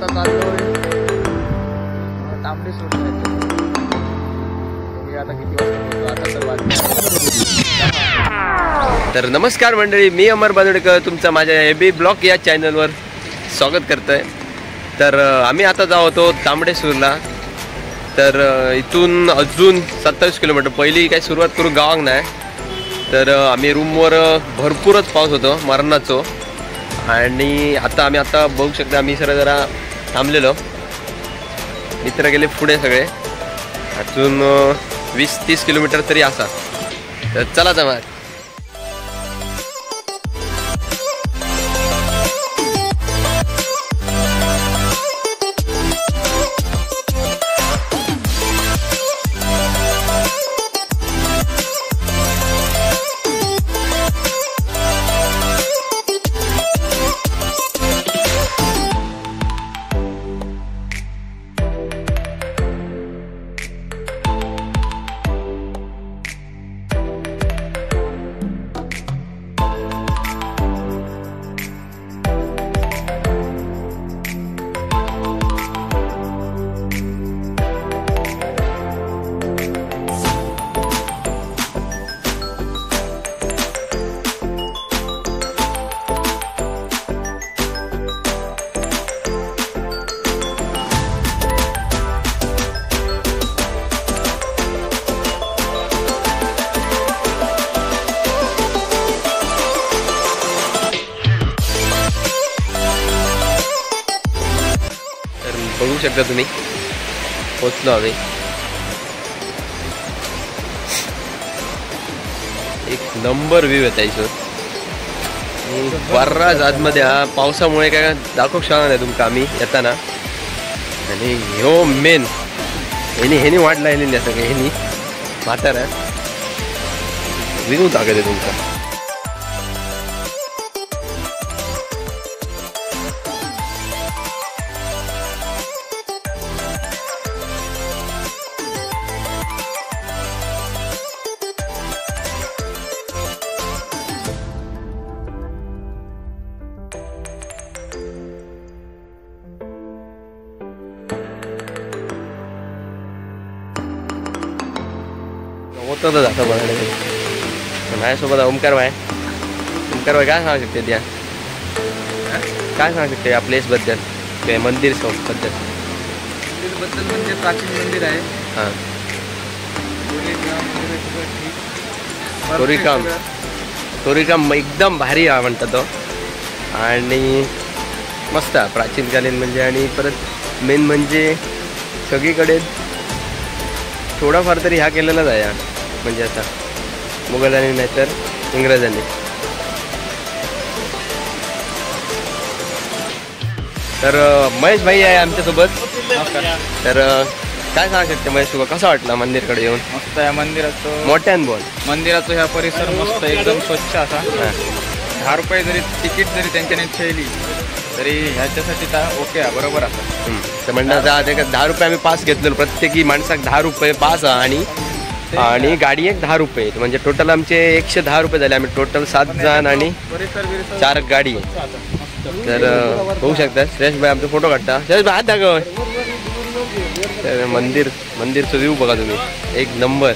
आता चाललोय तांबडी सोडली आता किती वाजता आता सर्वात. तर नमस्कार मंडळी, मी अमर बांदोडकर तुमचा माझ्या एबी ब्लॉग या चॅनलवर स्वागत करतोय. तर आम्ही आता जाऊ होतो तांबडेसूरला. तर इथून अजून 27 किलोमीटर. पहिली काही सुरुवात करू गावाक नाही. तर आम्ही रूमवर भरपूरच पाऊस होतो मरणाचो. आणि आता आम्ही बघू शकता आम्ही जरा थांबलेलो. मित्र गेले पुढे सगळे. अजून 20-30 किलोमीटर तरी असा. तर चला तर बघू शकता तुम्ही पोचलो आम्ही. एक नंबर व्ह्यू येता इथून. बराच आतमध्ये हा पावसामुळे काय दाखवू शकणार नाही तुमका आम्ही येताना. आणि ह्यो मेन ह्यानी वाट लायलेली असं काय ह्यानी म्हातारा विनू दाखवते आहे तुमका. होतं जातं बघायला. माझ्यासोबत ओमकार भाई. ओमकार भाई काय सांगू शकते त्या काय सांगू शकते या प्लेसबद्दल ते मंदिर बद्दल? म्हणजे प्राचीन मंदिर आहे. हां, तोरीकाम एकदम भारी आहे म्हणतात तो. आणि मस्त आहे प्राचीनकालीन म्हणजे. आणि परत मेन म्हणजे सगळीकडे थोडाफार तरी ह्या केलेलाच आहे म्हणजे आता मुघलांनी नाहीतर इंग्रजांनी. तर महेश भाई आहे आमच्यासोबत. तर काय सांगू शकते महेश तुला कसं वाटलं मंदिरकडे येऊन? मस्त आहे मंदिराचं. मोठ्यान बोल. मंदिराचं ह्या परिसर मस्त एकदम स्वच्छ असा. 10 रुपये जरी तिकीट जरी त्यांच्याने ठेवली तरी ह्याच्यासाठी ओके आहे बरोबर असं. तर म्हणणं 10 रुपये आम्ही पास घेतलेलो. प्रत्येकी माणसाक 10 रुपये पास आहे. आणि गाडी एक 10 रुपये. म्हणजे टोटल आमचे 110 रुपये झाले. आम्ही टोटल 7 जण आणि 4 गाडी आहे. तर बघू शकता श्रेयश भाई आमचा फोटो काढता. श्रेयश भाई हात दाखव. तर मंदिरचं व्ह्यू बघा तुम्ही एक नंबर.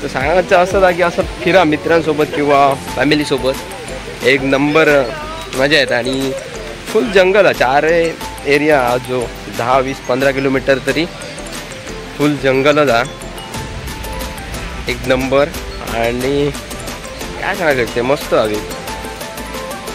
तर सांगायचं असं की असं फिरा मित्रांसोबत किंवा फॅमिलीसोबत. एक नंबर मजा येते. आणि फुल जंगल आहे. 4 एरिया जो 10, 20, 15 किलोमीटर तरी फुल जंगलच आहे. एक नंबर. आणि काय सांगायला शकते मस्त हवी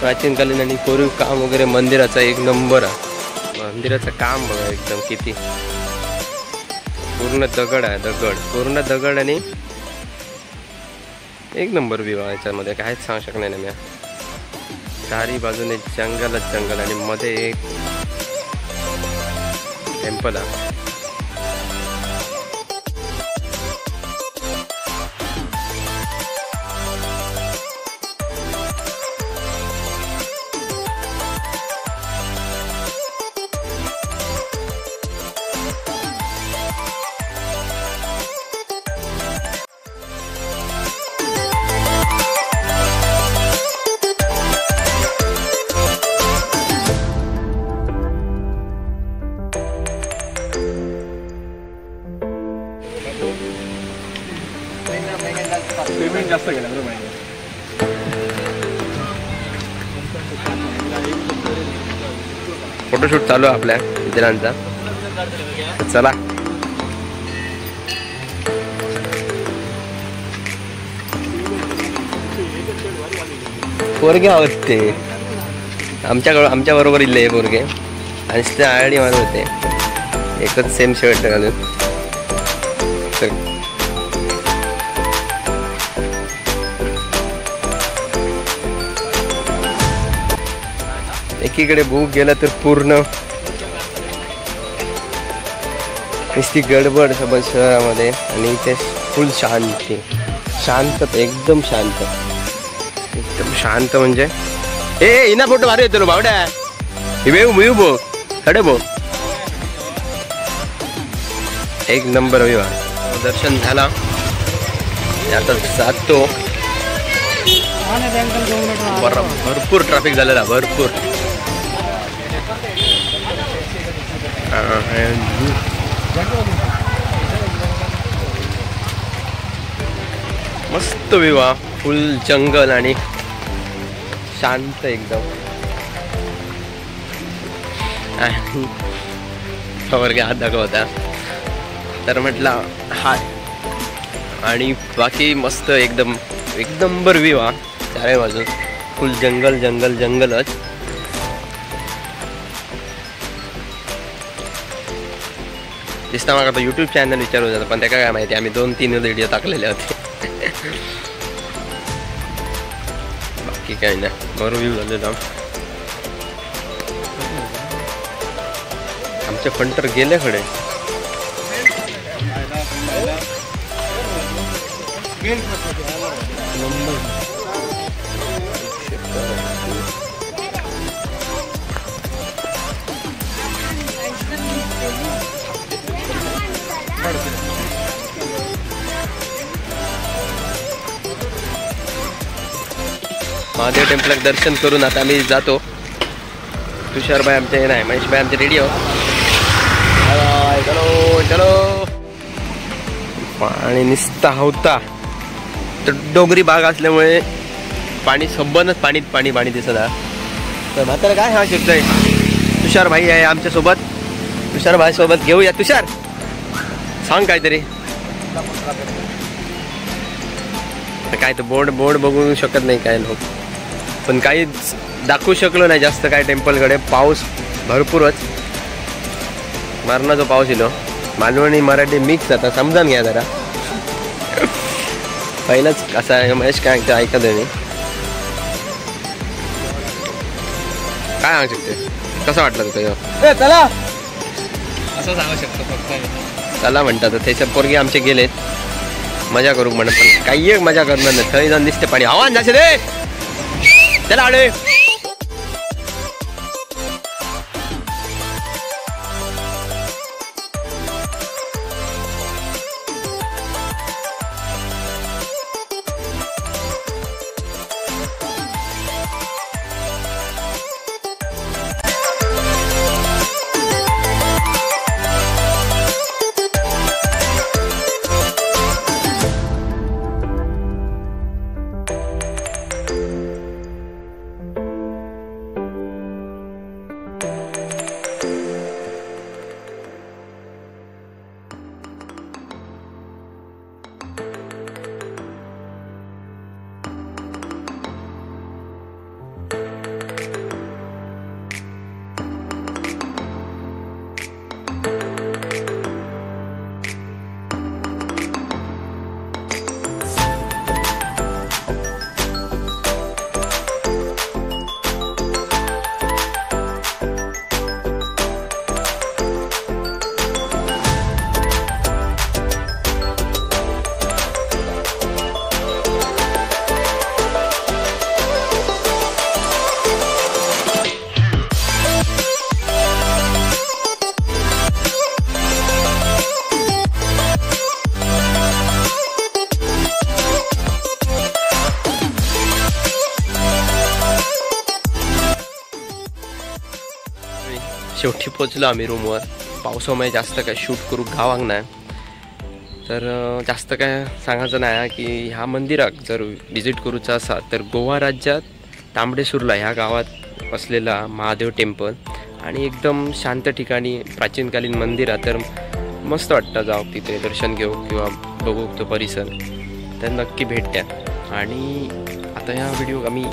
प्राचीनकालीन. आणि कोरीव काम वगैरे मंदिराचा एक नंबर आहे. मंदिराचं काम बघा एकदम किती पूर्ण दगड आहे. पूर्ण दगड. आणि एक नंबर व्ह्यू आहे याच्यामध्ये. काहीच सांगू शकणार नाही मी. 4ही बाजूने जंगलच जंगल. आणि मध्ये एक टेम्पल आहे. फोटोशूट चालू आहे आपल्या मित्रांचा. चला पोरगे आवडते आमच्या बरोबर इल्ले पोरगे आणि ते आयडी मारत होते एकच सेम शर्ट घालून. एकीकडे भूक गेला तर पूर्ण नुसती गडबड सबंध शहरामध्ये आणि इथे फुल शांती शांत एकदम शांत म्हणजे ए इना फोटो भारी येतो बावड्या मिळू बो खडे बो एक नंबर विवाह दर्शन झाला आता जातो. भरपूर ट्रॅफिक झालेला भरपूर. मस्त विवाह फुल जंगल आणि शांत एकदम. वर्ग हात दाखवता तर म्हटलं हाय आणि बाकी मस्त एकदम एकदम बर विवाह चारही बाजू फुल जंगल जंगल जंगलच. दिसता मला आता यूट्यूब चॅनल विचारू जातं पण त्याला काय माहिती आम्ही 2-3 व्हिडिओ टाकलेले होते. बाकी काही नाही बरं व्ह्यू झालेला. आमचे फंटर गेले खडे महादेव टेम्पल दर्शन करून आता आम्ही जातो. तुषार भाई आमचे नाही महेश भाई आमचे रेडिओ. चलो चलो पाणी निसता होता तर डोंगरी भाग असल्यामुळे पाणी सबनच पाणी पाणी पाणी दिसत आहे. तर म्हातारा काय हा शिकतोय तुषार भाई आहे आमच्या सोबत. तुषार भाई सोबत घेऊया. तुषार सांग काहीतरी. काय तर बोर्ड बोर्ड बघू शकत नाही काय लोक पण काही दाखवू शकलो नाही जास्त काय टेम्पलकडे. पाऊस भरपूरच मरणाचा पाऊस येलो. मालवणी मराठी मिक्स आता समजान घ्या जरा. पहिलाच कसा आहे महेश काय ऐकत आहे मी काय सांगू शकते कसं वाटलं तुझं. चला असं सांगू शकतो फक्त चला म्हणतात त्याच्या पोरगे आमचे गेलेत मजा करू म्हणत पण काही एक मजा करणार नाही. थंय जाऊन दिसते पाणी आव्हान जायचे रे. चला आडे शेवटी पोचलो आम्ही रूमवर. पावसामुळे जास्त काय शूट करू गावाक नाही तर जास्त काय सांगायचं नाही की ह्या मंदिराक जर विजिट करूचा असा तर गोवा राज्यात तांबडेसुर्ला ह्या गावात असलेला महादेव टेम्पल आणि एकदम शांत ठिकाणी प्राचीनकालीन मंदिर आहे, तर मस्त वाटतं जाऊ तिथे दर्शन घेऊ किंवा बघू तो परिसर, तर नक्की भेट द्या. आणि आता ह्या व्हिडिओ आम्ही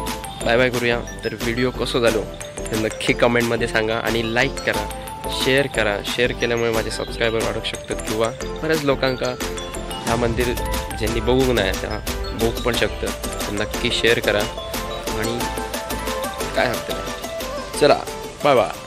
बाय बाय करूया. तर व्हिडिओ कसं झालो तर नक्की कमेंटमध्ये सांगा आणि लाईक करा, शेअर करा. शेअर केल्यामुळे माझे सबस्क्रायबर वाढू शकतात किंवा बऱ्याच लोकांका हा मंदिर ज्यांनी बघू नाही त्या बघू पण शकतं. तर नक्की शेअर करा आणि काय हरकत नाही. चला बाय बाय.